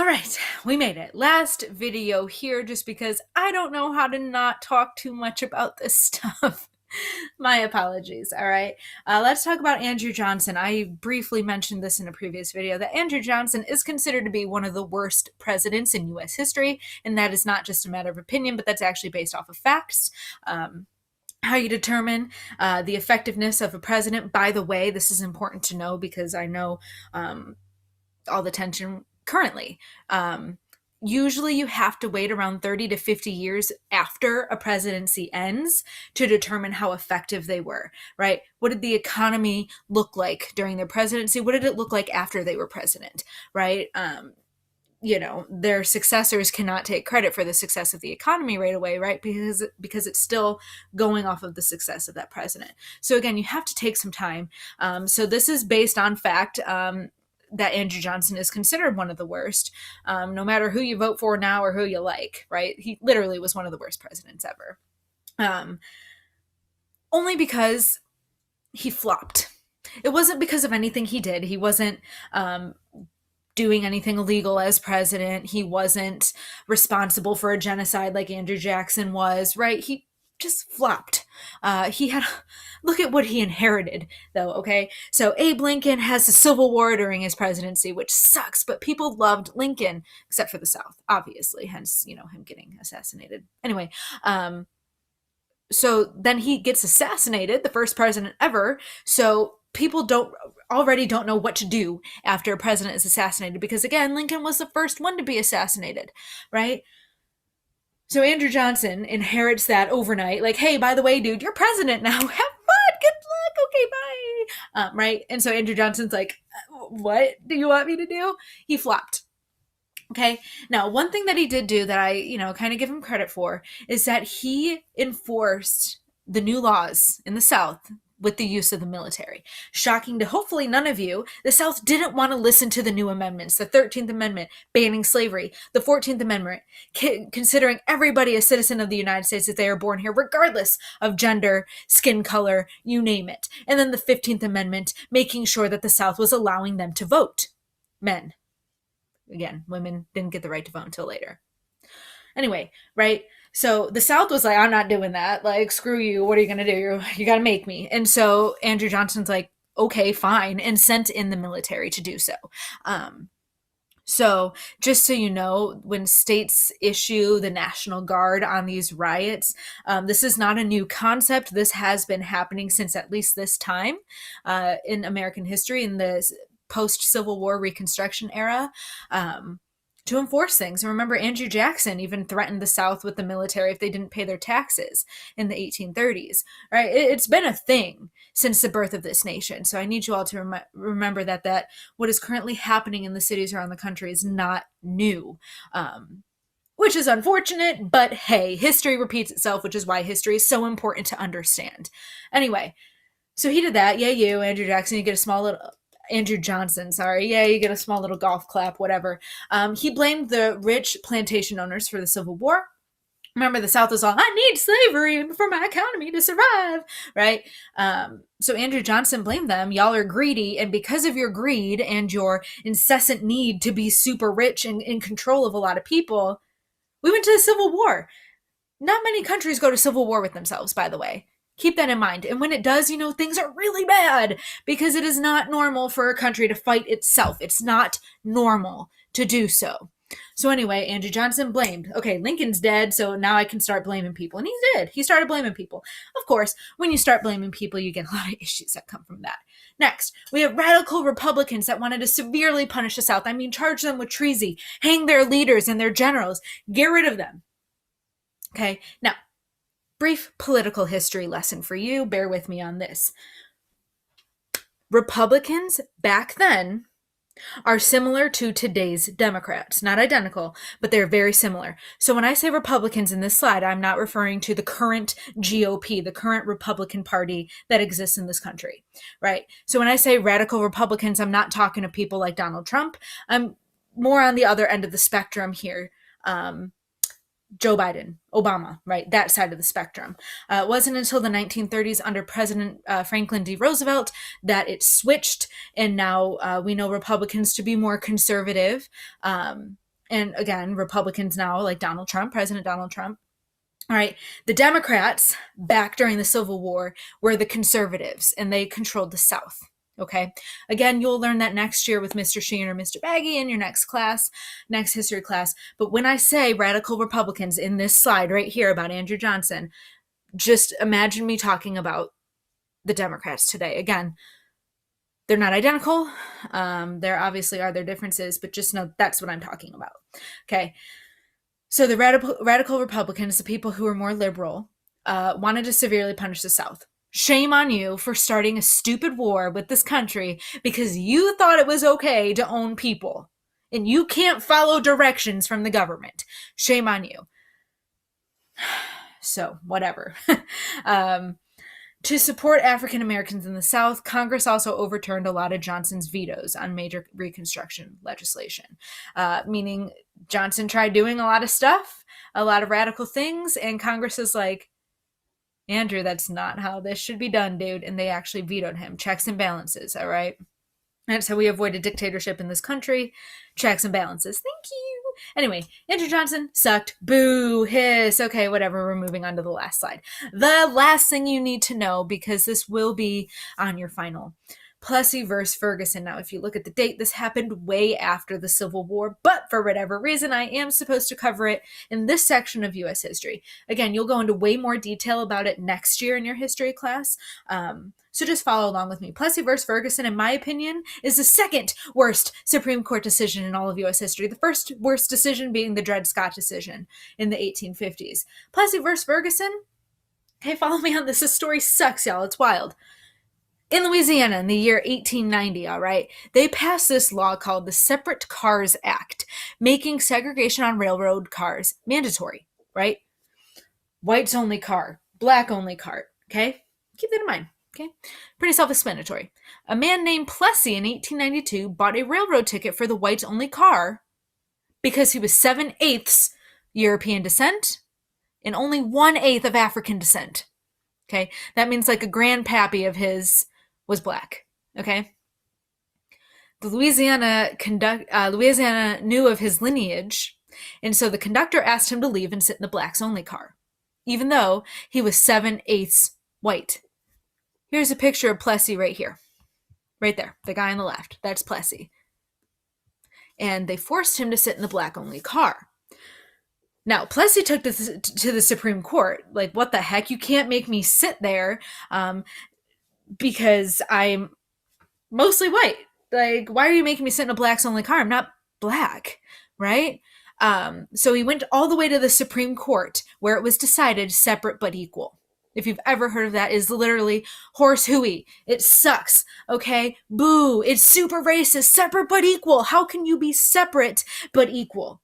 right, we made it. Last video here, just because I don't know how to not talk too much about this stuff. My apologies. All right, let's talk about Andrew Johnson. I briefly mentioned this in a previous video that Andrew Johnson is considered to be one of the worst presidents in U.S. history, and that is not just a matter of opinion, but that's actually based off of facts. How you determine the effectiveness of a president. By the way, this is important to know because I know all the tension currently. Usually you have to wait around 30 to 50 years after a presidency ends to determine how effective they were, right? What did the economy look like during their presidency? What did it look like after they were president, right? Their successors cannot take credit for the success of the economy right away, right? Because it's still going off of the success of that president. So again, you have to take some time. So this is based on fact. That Andrew Johnson is considered one of the worst, no matter who you vote for now or who you like, right? He literally was one of the worst presidents ever. Only because he flopped. It wasn't because of anything he did. He wasn't doing anything illegal as president. He wasn't responsible for a genocide like Andrew Jackson was, right? He just flopped. Look at what he inherited, though, okay? So Abe Lincoln has a civil war during his presidency, which sucks, but people loved Lincoln, except for the South, obviously, hence, him getting assassinated. Anyway, so then he gets assassinated, the first president ever, so people already don't know what to do after a president is assassinated, because again, Lincoln was the first one to be assassinated, right? So Andrew Johnson inherits that overnight, like, hey, by the way, dude, you're president now. Have fun. Good luck. Okay, bye. Right? And so Andrew Johnson's like, what do you want me to do? He flopped. Okay. Now, one thing that he did do that I, kind of give him credit for is that he enforced the new laws in the South with the use of the military. Shocking to hopefully none of you, the South didn't want to listen to the new amendments, the 13th Amendment banning slavery, the 14th Amendment considering everybody a citizen of the United States if they are born here, regardless of gender, skin color, you name it. And then the 15th Amendment making sure that the South was allowing them to vote. Men. Again, women didn't get the right to vote until later. Anyway, right? So the South was like, I'm not doing that. Like, screw you. What are you going to do? You got to make me. And so Andrew Johnson's like, okay, fine, and sent in the military to do so. So just so you know, when states issue the National Guard on these riots, this is not a new concept. This has been happening since at least this time in American history, in the post-Civil War Reconstruction era. To enforce things. And remember, Andrew Jackson even threatened the South with the military if they didn't pay their taxes in the 1830s, right? It's been a thing since the birth of this nation. So I need you all to remember that what is currently happening in the cities around the country is not new, which is unfortunate, but hey, history repeats itself, which is why history is so important to understand. Anyway, so he did that. Yeah, you, Andrew Jackson, you get a small little... Andrew Johnson, sorry. Yeah, you get a small little golf clap, whatever. He blamed the rich plantation owners for the Civil War. Remember, the South was all, I need slavery for my economy to survive, right? So Andrew Johnson blamed them. Y'all are greedy, and because of your greed and your incessant need to be super rich and in control of a lot of people, we went to the Civil War. Not many countries go to civil war with themselves, by the way. Keep that in mind. And when it does, things are really bad because it is not normal for a country to fight itself. It's not normal to do so. So anyway, Andrew Johnson blamed. Okay, Lincoln's dead, so now I can start blaming people. And he did. He started blaming people. Of course, when you start blaming people, you get a lot of issues that come from that. Next, we have radical Republicans that wanted to severely punish the South. I mean, charge them with treason, hang their leaders and their generals, get rid of them. Okay, now, brief political history lesson for you. Bear with me on this. Republicans back then are similar to today's Democrats. Not identical, but they're very similar. So when I say Republicans in this slide, I'm not referring to the current GOP, the current Republican Party that exists in this country, right? So when I say radical Republicans, I'm not talking to people like Donald Trump. I'm more on the other end of the spectrum here. Joe Biden, Obama, right? That side of the spectrum. It wasn't until the 1930s under President Franklin D. Roosevelt that it switched, and now we know Republicans to be more conservative. And again, Republicans now, like Donald Trump, President Donald Trump. All right. The Democrats back during the Civil War were the conservatives, and they controlled the South. Okay. Again, you'll learn that next year with Mr. Sheen or Mr. Baggy in your next class, next history class. But when I say radical Republicans in this slide right here about Andrew Johnson, just imagine me talking about the Democrats today. Again, they're not identical. There obviously are their differences, but just know that's what I'm talking about. Okay. So the radical Republicans, the people who are more liberal, wanted to severely punish the South. Shame on you for starting a stupid war with this country because you thought it was okay to own people. And you can't follow directions from the government. Shame on you. So, whatever. To support African Americans in the South, Congress also overturned a lot of Johnson's vetoes on major Reconstruction legislation, meaning Johnson tried doing a lot of stuff, a lot of radical things, and Congress is like, Andrew, that's not how this should be done, dude. And they actually vetoed him. Checks and balances, all right? That's how we avoid a dictatorship in this country. Checks and balances. Thank you. Anyway, Andrew Johnson sucked. Boo, hiss. Okay, whatever. We're moving on to the last slide. The last thing you need to know, because this will be on your final. Plessy versus Ferguson. Now, if you look at the date, this happened way after the Civil War, but for whatever reason, I am supposed to cover it in this section of U.S. history. Again, you'll go into way more detail about it next year in your history class. So just follow along with me. Plessy versus Ferguson, in my opinion, is the second worst Supreme Court decision in all of U.S. history. The first worst decision being the Dred Scott decision in the 1850s. Plessy versus Ferguson, okay, follow me on this. This story sucks, y'all. It's wild. In Louisiana in the year 1890, all right, they passed this law called the Separate Cars Act, making segregation on railroad cars mandatory, right? Whites only car, black only car, okay? Keep that in mind, okay? Pretty self-explanatory. A man named Plessy in 1892 bought a railroad ticket for the whites only car because he was 7/8 European descent and only 1/8 of African descent. Okay, that means like a grandpappy of his was black. Okay, the Louisiana knew of his lineage, and so the conductor asked him to leave and sit in the blacks only car, even though he was 7/8 white. Here's a picture of Plessy right here, right there, the guy on the left. That's Plessy, and they forced him to sit in the black only car. Now, Plessy took this to the Supreme Court. Like, what the heck? You can't make me sit there because I'm mostly white. Like, why are you making me sit in a blacks only car? I'm not black, right? So he went all the way to the Supreme Court where it was decided separate but equal. If you've ever heard of that, is literally horse hooey. It sucks, okay? Boo, it's super racist. Separate but equal. How can you be separate but equal?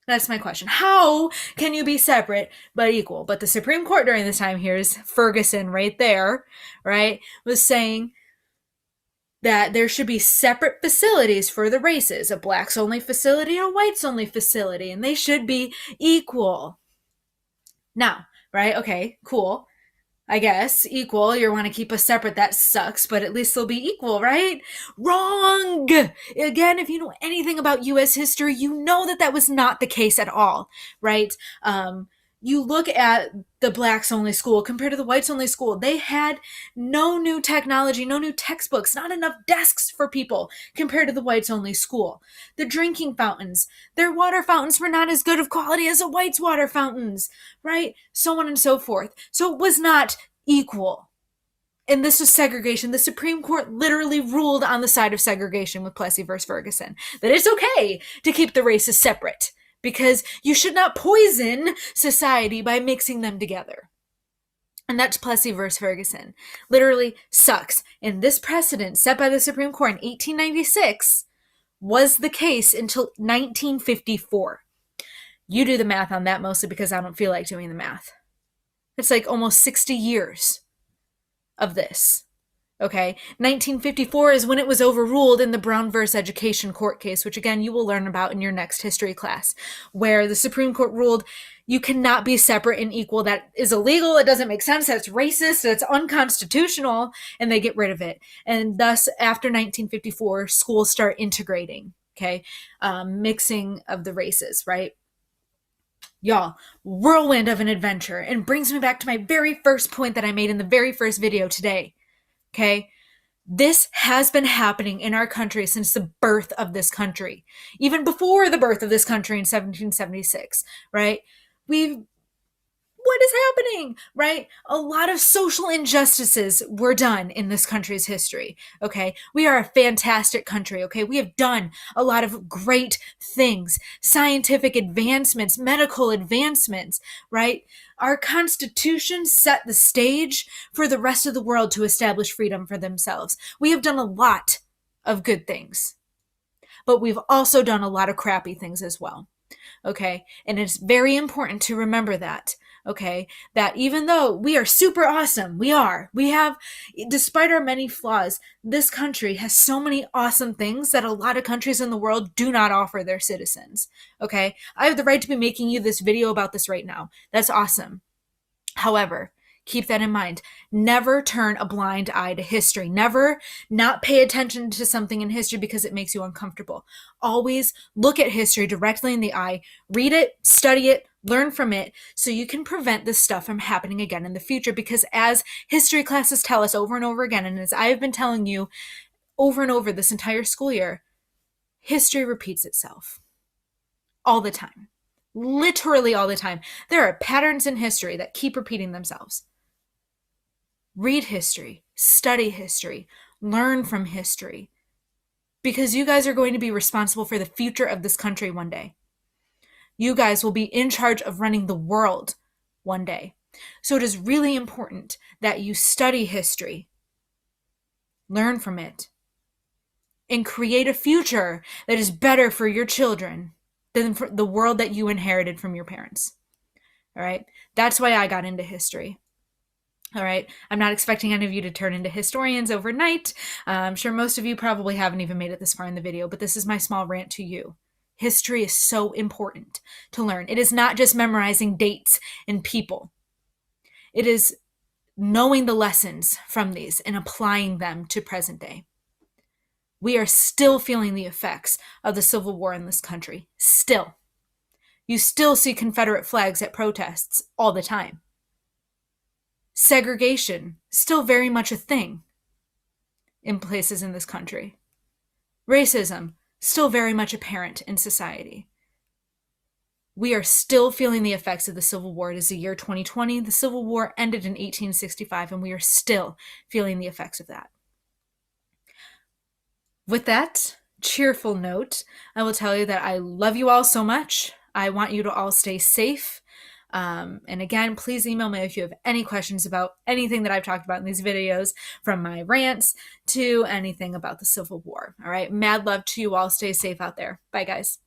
That's my question. How can you be separate but equal? But the Supreme Court during this time, here's Ferguson right there, right, was saying that there should be separate facilities for the races, a blacks only facility and a whites only facility, and they should be equal. Now, right, okay, cool. I guess, equal, you want to keep us separate, that sucks, but at least they'll be equal, right? Wrong! Again, if you know anything about U.S. history, you know that was not the case at all, right? You look at the blacks only school compared to the whites only school, they had no new technology, no new textbooks, not enough desks for people compared to the whites only school. The drinking fountains, their water fountains were not as good of quality as the whites' water fountains, right? So on and so forth. So it was not equal. And this was segregation. The Supreme Court literally ruled on the side of segregation with Plessy versus Ferguson, that it's okay to keep the races separate, because you should not poison society by mixing them together. And that's Plessy versus Ferguson. Literally sucks. And this precedent set by the Supreme Court in 1896 was the case until 1954. You do the math on that, mostly because I don't feel like doing the math. It's like almost 60 years of this. Okay, 1954 is when it was overruled in the Brown versus Education court case, which again, you will learn about in your next history class, where the Supreme Court ruled you cannot be separate and equal. That is illegal. It doesn't make sense. That's racist. That's unconstitutional. And they get rid of it. And thus, after 1954, schools start integrating. okay? Mixing of the races, right? Y'all, whirlwind of an adventure, and brings me back to my very first point that I made in the very first video today, okay? This has been happening in our country since the birth of this country, even before the birth of this country in 1776, right? We've What is happening, right? A lot of social injustices were done in this country's history, okay? We are a fantastic country, okay? We have done a lot of great things, scientific advancements, medical advancements, right? Our Constitution set the stage for the rest of the world to establish freedom for themselves. We have done a lot of good things, but we've also done a lot of crappy things as well. Okay. And it's very important to remember that. Okay. That even though we are super awesome, we have, despite our many flaws, this country has so many awesome things that a lot of countries in the world do not offer their citizens. Okay. I have the right to be making you this video about this right now. That's awesome. However, keep that in mind. Never turn a blind eye to history. Never not pay attention to something in history because it makes you uncomfortable. Always look at history directly in the eye, read it, study it, learn from it, so you can prevent this stuff from happening again in the future. Because as history classes tell us over and over again, and as I have been telling you over and over this entire school year, history repeats itself all the time. Literally all the time. There are patterns in history that keep repeating themselves. Read history, study history, learn from history, because you guys are going to be responsible for the future of this country one day. You guys will be in charge of running the world one day. So it is really important that you study history, learn from it, and create a future that is better for your children than for the world that you inherited from your parents. All right? That's why I got into history. All right. I'm not expecting any of you to turn into historians overnight. I'm sure most of you probably haven't even made it this far in the video, but this is my small rant to you. History is so important to learn. It is not just memorizing dates and people. It is knowing the lessons from these and applying them to present day. We are still feeling the effects of the Civil War in this country. Still. You still see Confederate flags at protests all the time. Segregation, still very much a thing in places in this country. Racism, still very much apparent in society. We are still feeling the effects of the Civil War. It is the year 2020. The Civil War ended in 1865, and we are still feeling the effects of that. With that cheerful note, I will tell you that I love you all so much. I want you to all stay safe. And again, please email me if you have any questions about anything that I've talked about in these videos, from my rants to anything about the Civil War. All right. Mad love to you all. Stay safe out there. Bye, guys.